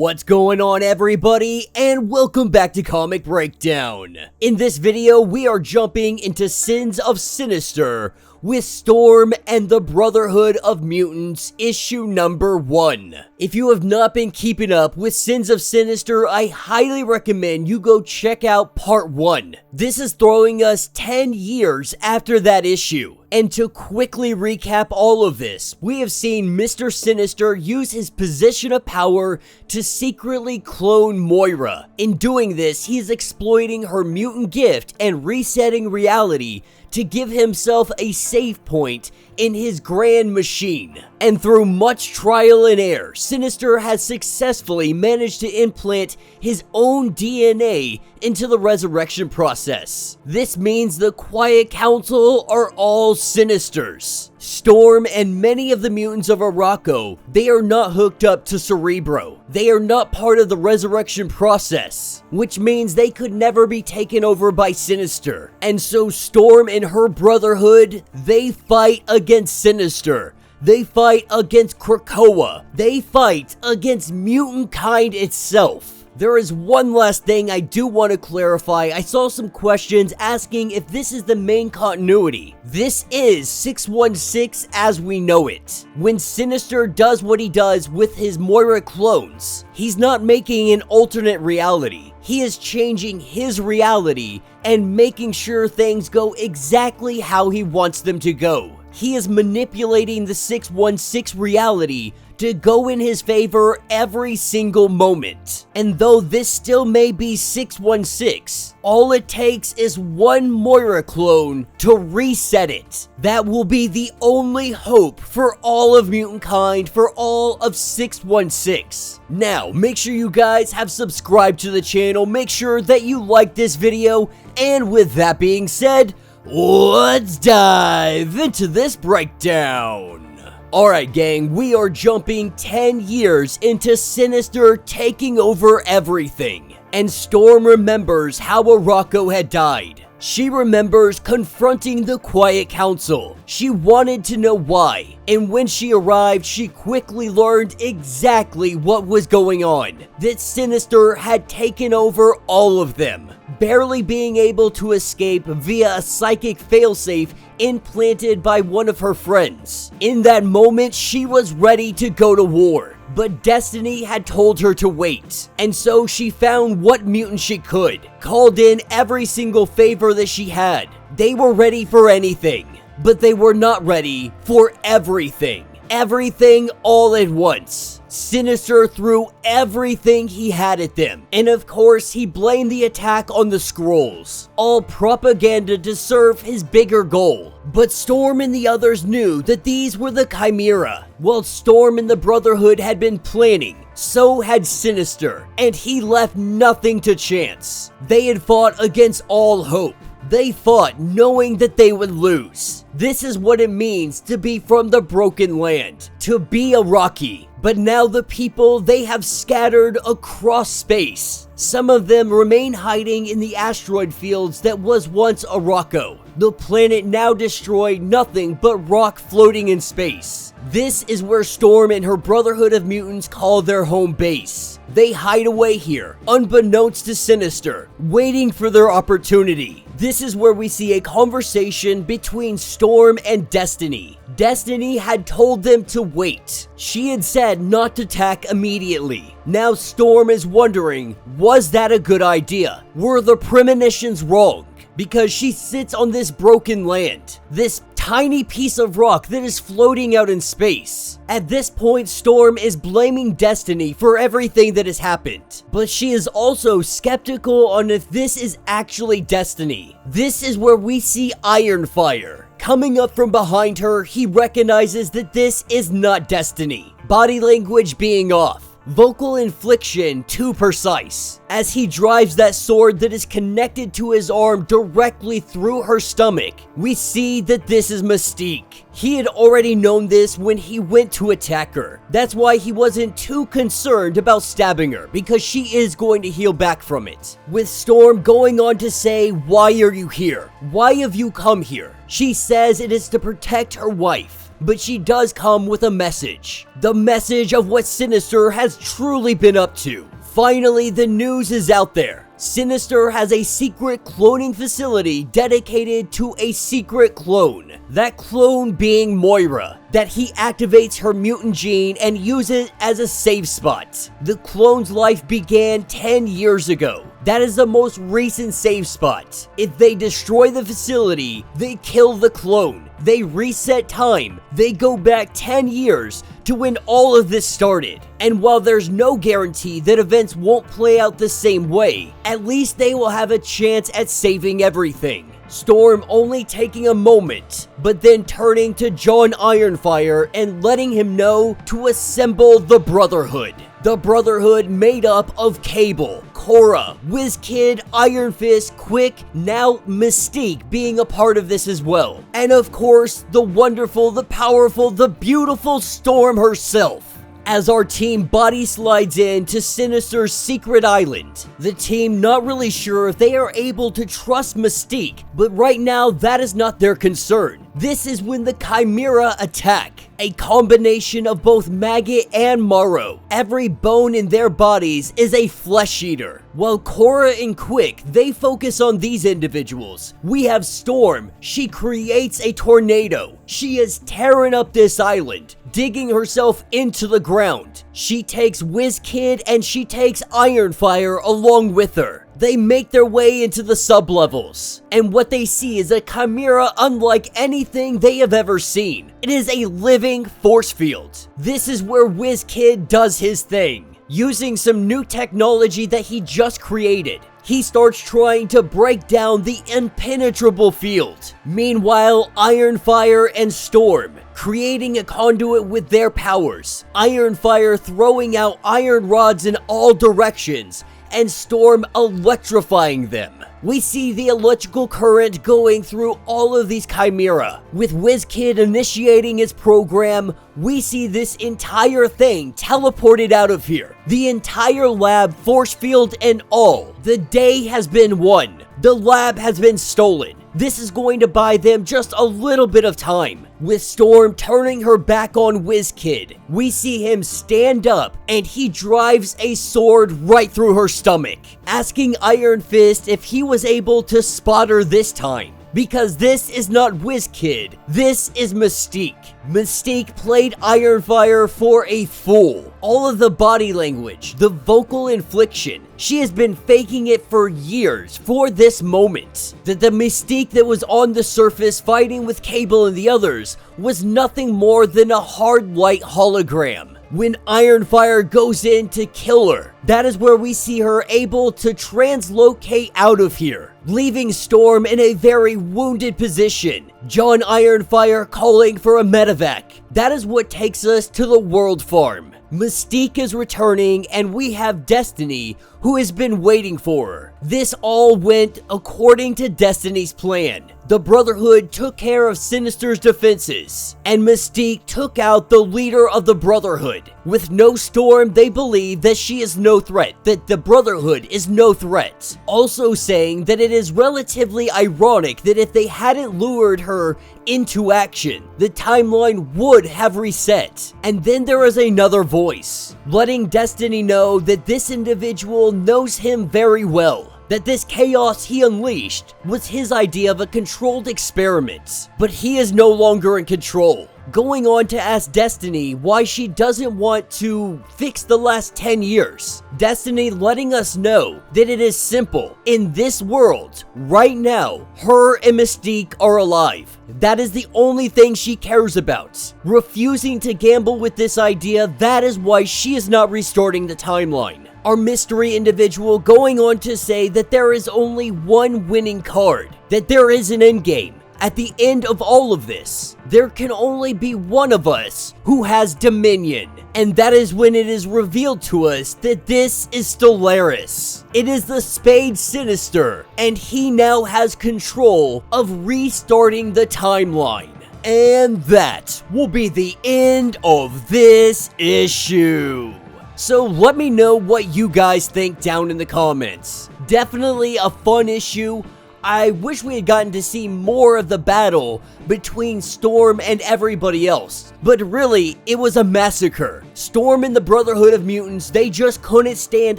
What's going on, everybody, and welcome back to Comic Breakdown. In this video, we are jumping into Sins of Sinister with Storm and the Brotherhood of Mutants, issue number 1. If you have not been keeping up with Sins of Sinister, I highly recommend you go check out part 1. This is throwing us 10 years after that issue. And to quickly recap all of this, we have seen Mr. Sinister use his position of power to secretly clone Moira. In doing this, he is exploiting her mutant gift and resetting reality to give himself a save point in his grand machine. And through much trial and error, Sinister has successfully managed to implant his own DNA into the resurrection process. This means the Quiet Council are all Sinisters. Storm and many of the mutants of Arakko, they are not hooked up to Cerebro. They are not part of the resurrection process, which means they could never be taken over by Sinister. And so Storm and her Brotherhood, they fight against Sinister. They fight against Krakoa. They fight against mutant kind itself. There is one last thing I do want to clarify. I saw some questions asking if this is the main continuity. This is 616 as we know it. When Sinister does what he does with his Moira clones, he's not making an alternate reality. He is changing his reality and making sure things go exactly how he wants them to go. He is manipulating the 616 reality to go in his favor every single moment. And though this still may be 616, all it takes is one Moira clone to reset it. That will be the only hope for all of mutant kind, for all of 616. Now, make sure you guys have subscribed to the channel, make sure that you like this video, and with that being said, let's dive into this breakdown. Alright gang, we are jumping 10 years into Sinister taking over everything. And Storm remembers how Arakko had died. She remembers confronting the Quiet Council. She wanted to know why. And when she arrived, she quickly learned exactly what was going on. That Sinister had taken over all of them, barely being able to escape via a psychic failsafe implanted by one of her friends. In that moment, she was ready to go to war. But destiny had told her to wait, and so she found what mutant she could, called in every single favor that she had. They were ready for anything, but they were not ready for everything. Everything all at once. Sinister threw everything he had at them, and of course he blamed the attack on the Skrulls. All propaganda to serve his bigger goal. But Storm and the others knew that these were the Chimera. While Storm and the Brotherhood had been planning, so had Sinister, and he left nothing to chance. They had fought against all hope. They fought knowing that they would lose. This is what it means to be from the broken land, to be a Rocky. But now the people, they have scattered across space. Some of them remain hiding in the asteroid fields that was once Arakko. The planet now destroyed, nothing but rock floating in space. This is where Storm and her Brotherhood of Mutants call their home base. They hide away here, unbeknownst to Sinister, waiting for their opportunity. This is where we see a conversation between Storm and Destiny. Destiny had told them to wait. She had said not to attack immediately. Now Storm is wondering, was that a good idea? Were the premonitions wrong? Because she sits on this broken land, this tiny piece of rock that is floating out in space. At this point, Storm is blaming Destiny for everything that has happened, but she is also skeptical on if this is actually Destiny. This is where we see IRONFIRE. Coming up from behind her, he recognizes that this is not Destiny. Body language being off. Vocal infliction too precise, as he drives that sword that is connected to his arm directly through her stomach. We see that this is Mystique. He had already known this when he went to attack her. That's why he wasn't too concerned about stabbing her, because she is going to heal back from it. With Storm going on to say, "Why are you here? Why have you come here?" She says it is to protect her wife. but she does come with a message. The message of what Sinister has truly been up to. Finally, the news is out there. Sinister has a secret cloning facility dedicated to a secret clone. That clone being Moira. That he activates her mutant gene and uses it as a save spot. The clone's life began 10 years ago. That is the most recent save spot. If they destroy the facility, they kill the clone. They reset time. They go back 10 years to when all of this started. And while there's no guarantee that events won't play out the same way, at least they will have a chance at saving everything. Storm only taking a moment, but then turning to John IRONFIRE and letting him know to assemble the Brotherhood. The Brotherhood made up of Cable, Cora, WizKid, Iron Fist, Quick, now Mystique being a part of this as well. And of course, the wonderful, the powerful, the beautiful Storm herself. As our team body slides in to Sinister's secret island, the team not really sure if they are able to trust Mystique, but right now that is not their concern. This is when the Chimera attack, a combination of both Maggot and Marrow. Every bone in their bodies is a flesh eater. While Cora and Quick, they focus on these individuals. We have Storm. She creates a tornado. She is tearing up this island, digging herself into the ground. She takes WizKid and she takes IRONFIRE along with her. They make their way into the sublevels, and what they see is a chimera unlike anything they have ever seen. It is a living force field. This is where WizKid does his thing. Using some new technology that he just created, he starts trying to break down the impenetrable field. Meanwhile, IRONFIRE and Storm creating a conduit with their powers. IRONFIRE throwing out iron rods in all directions, and Storm electrifying them. We see the electrical current going through all of these chimera. With WizKid initiating his program, we see this entire thing teleported out of here. The entire lab, force field and all. The day has been won. The lab has been stolen. This is going to buy them just a little bit of time. With Storm turning her back on WizKid, we see him stand up and he drives a sword right through her stomach, asking Iron Fist if he was able to spot her this time. Because this is not WizKid, this is Mystique. Mystique played IRONFIRE for a fool. All of the body language, the vocal inflection, she has been faking it for years for this moment. That the Mystique that was on the surface fighting with Cable and the others was nothing more than a hard light hologram. When IRONFIRE goes in to kill her, that is where we see her able to translocate out of here, leaving Storm in a very wounded position. John IRONFIRE calling for a medevac. That is what takes us to the World Farm. Mystique is returning and we have Destiny, who has been waiting for her. This all went according to Destiny's plan. The Brotherhood took care of Sinister's defenses, and Mystique took out the leader of the Brotherhood. With no Storm, they believe that she is no threat, that the Brotherhood is no threat. Also saying that it is relatively ironic that if they hadn't lured her into action, the timeline would have reset. And then there is another voice, letting Destiny know that this individual knows him very well. That this chaos he unleashed was his idea of a controlled experiment, but he is no longer in control. Going on to ask Destiny why she doesn't want to fix the last 10 years. Destiny letting us know that it is simple. In this world, right now, her and Mystique are alive. That is the only thing she cares about. Refusing to gamble with this idea, that is why she is not restarting the timeline. Our mystery individual going on to say that there is only one winning card, that there is an endgame. At the end of all of this, there can only be one of us who has dominion. And that is when it is revealed to us that this is Stellaris. It is the Spade Sinister, and he now has control of restarting the timeline. And that will be the end of this issue. So let me know what you guys think down in the comments. Definitely a fun issue. I wish we had gotten to see more of the battle between Storm and everybody else. But really, it was a massacre. Storm and the Brotherhood of Mutants, they just couldn't stand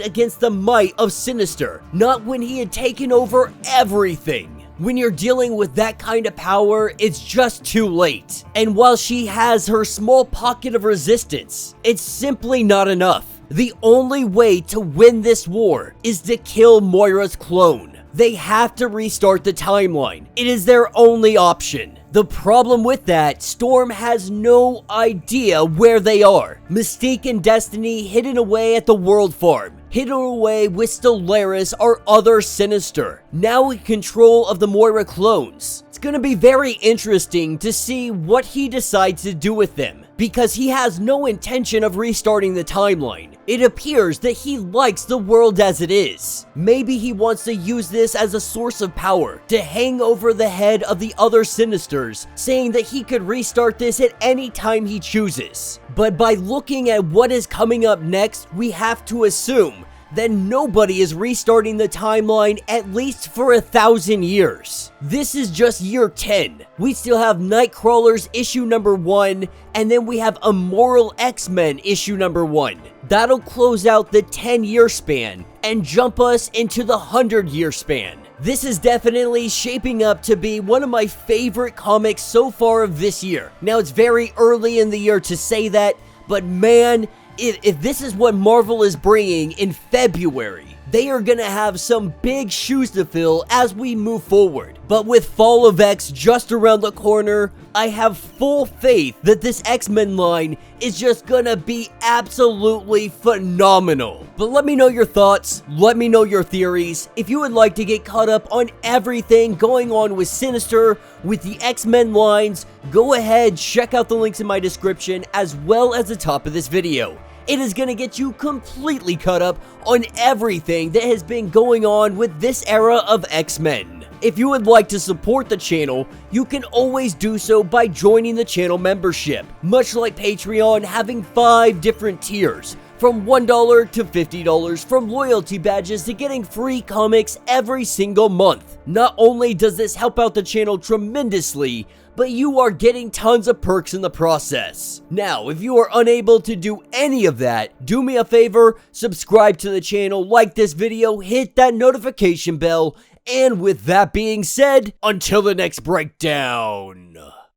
against the might of Sinister. Not when he had taken over everything. When you're dealing with that kind of power, it's just too late. And while she has her small pocket of resistance, it's simply not enough. The only way to win this war is to kill Moira's clone. They have to restart the timeline. It is their only option. The problem with that, Storm has no idea where they are. Mystique and Destiny hidden away at the World Farm. Hidden away with Stellaris, our other Sinister. Now in control of the Moira clones. It's gonna be very interesting to see what he decides to do with them, because he has no intention of restarting the timeline. It appears that he likes the world as it is. Maybe he wants to use this as a source of power to hang over the head of the other Sinisters, saying that he could restart this at any time he chooses. But by looking at what is coming up next, we have to assume that nobody is restarting the timeline at least for 1,000 years. This is just year 10. We still have Nightcrawlers issue number 1, and then we have Immoral X-Men issue number 1. That'll close out the 10-year span and jump us into the 100-year span. This is definitely shaping up to be one of my favorite comics so far of this year. Now, it's very early in the year to say that, but man, if this is what Marvel is bringing in February, they are gonna have some big shoes to fill as we move forward. But with Fall of X just around the corner, I have full faith that this X-Men line is just gonna be absolutely phenomenal. But let me know your thoughts, let me know your theories. If you would like to get caught up on everything going on with Sinister, with the X-Men lines, go ahead, check out the links in my description as well as the top of this video. It is going to get you completely caught up on everything that has been going on with this era of X-Men. If you would like to support the channel, you can always do so by joining the channel membership. Much like Patreon, having 5 different tiers, from $1 to $50, from loyalty badges to getting free comics every single month. Not only does this help out the channel tremendously, but you are getting tons of perks in the process. Now, if you are unable to do any of that, do me a favor, subscribe to the channel, like this video, hit that notification bell, and with that being said, until the next breakdown.